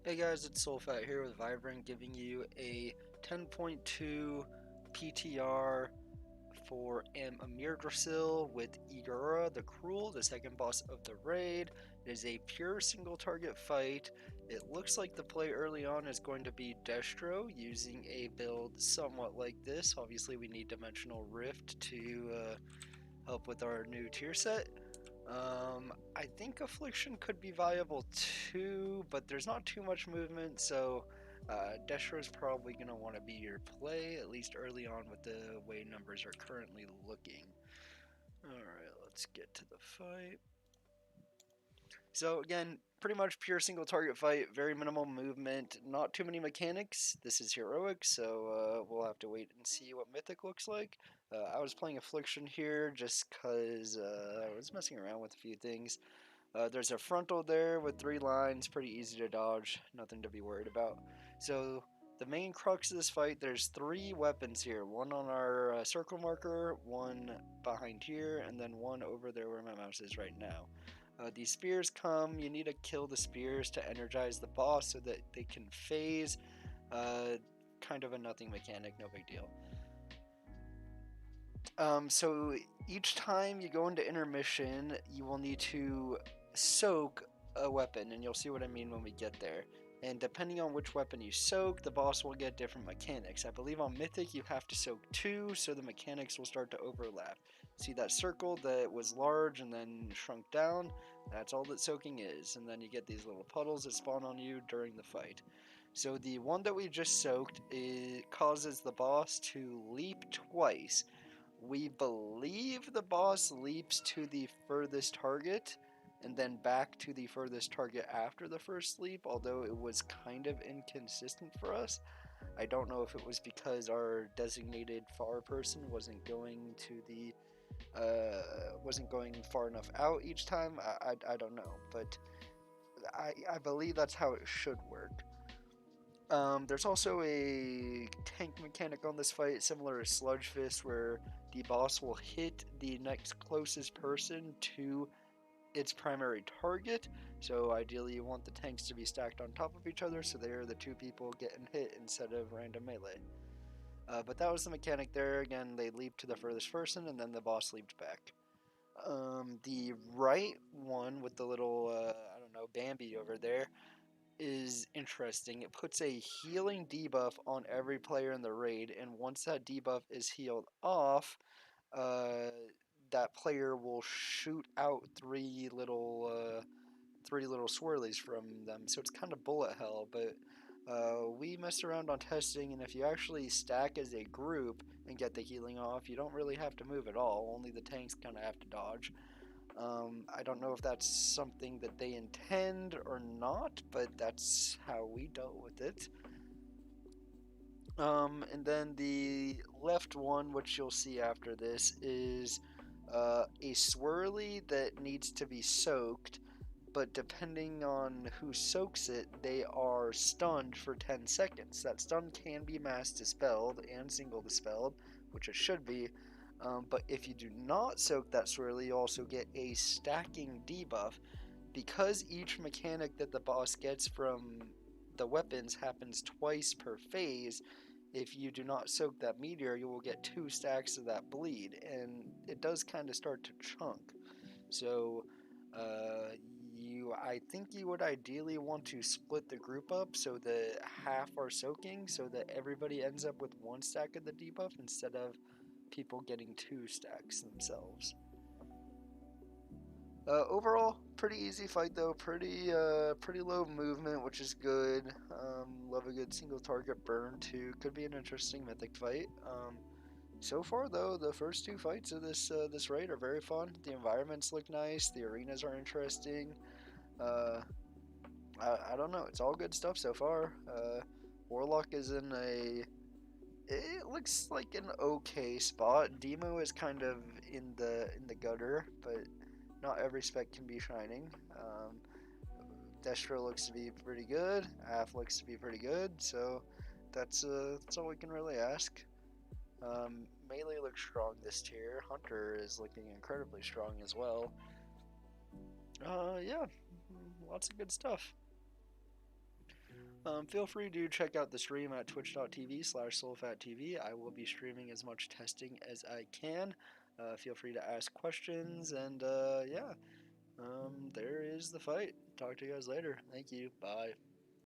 Hey guys, it's Soulfat here with Vibrant giving you a 10.2 PTR for Andirassil with Igira, the Cruel, the second boss of the raid. It is a pure single target fight. It looks like the play early on is going to be Destro using a build somewhat like this. Obviously we need Dimensional Rift to help with our new tier set. I think Affliction could be viable too, but there's not too much movement, so Deshra is probably going to want to be your play, at least early on with the way numbers are currently looking. Alright, let's get to the fight. So again, pretty much pure single target fight, very minimal movement, not too many mechanics. This is heroic, so we'll have to wait and see what mythic looks like. I was playing Affliction here just because I was messing around with a few things. There's a frontal there with 3 lines, pretty easy to dodge, nothing to be worried about. So the main crux of this fight, there's 3 weapons here. One on our circle marker, one behind here, and then one over there where my mouse is right now. These spears come, you need to kill the spears to energize the boss so that they can phase. Kind of a nothing mechanic, no big deal. So each time you go into intermission, you will need to soak a weapon, and you'll see what I mean when we get there. And depending on which weapon you soak, the boss will get different mechanics. I believe on Mythic you have to soak 2, so the mechanics will start to overlap. See that circle that was large and then shrunk down? That's all that soaking is. And then you get these little puddles that spawn on you during the fight. So the one that we just soaked, it causes the boss to leap twice. We believe the boss leaps to the furthest target and then back to the furthest target after the first leap, although it was kind of inconsistent for us. I don't know if it was because our designated far person wasn't going to the wasn't going far enough out each time. I don't know, but I believe that's how it should work. There's also a tank mechanic on this fight, similar to Sludge Fist, where the boss will hit the next closest person to its primary target. So ideally you want the tanks to be stacked on top of each other so they're the 2 people getting hit instead of random melee. But that was the mechanic there. Again, they leap to the furthest person and then the boss leaped back. The right one with the little, I don't know, Bambi over there is interesting. It puts a healing debuff on every player in the raid, and once that debuff is healed off, uh, that player will shoot out 3 little swirlies from them. So it's kind of bullet hell, but we messed around on testing, and if you actually stack as a group and get the healing off, you don't really have to move at all. Only the tanks kind of have to dodge. I don't know if that's something that they intend or not, but that's how we dealt with it. And then the left one, which you'll see after this, is a swirly that needs to be soaked, but depending on who soaks it, they are stunned for 10 seconds. That stun can be mass dispelled and single dispelled, which it should be. But if you do not soak that swirly, you also get a stacking debuff. Because each mechanic that the boss gets from the weapons happens twice per phase, if you do not soak that meteor, you will get 2 stacks of that bleed, and it does kind of start to chunk. So, I think you would ideally want to split the group up so that half are soaking, so that everybody ends up with 1 stack of the debuff instead of people getting 2 stacks themselves. Overall, pretty easy fight though. Pretty low movement, which is good. Love a good single target burn too. Could be an interesting mythic fight. So far though, the first 2 fights of this raid are very fun. The environments look nice. The arenas are interesting. Uh, I don't know. It's all good stuff so far. Warlock is in a. It looks like an okay spot. Demo is kind of in the gutter, but not every spec can be shining. Destro looks to be pretty good. Af looks to be pretty good. So that's all we can really ask. Melee looks strong this tier. Hunter is looking incredibly strong as well. Yeah, lots of good stuff. Feel free to check out the stream at twitch.tv/soulfattv. I will be streaming as much testing as I can. Feel free to ask questions, and yeah, there is the fight. Talk to you guys later. Thank you. Bye.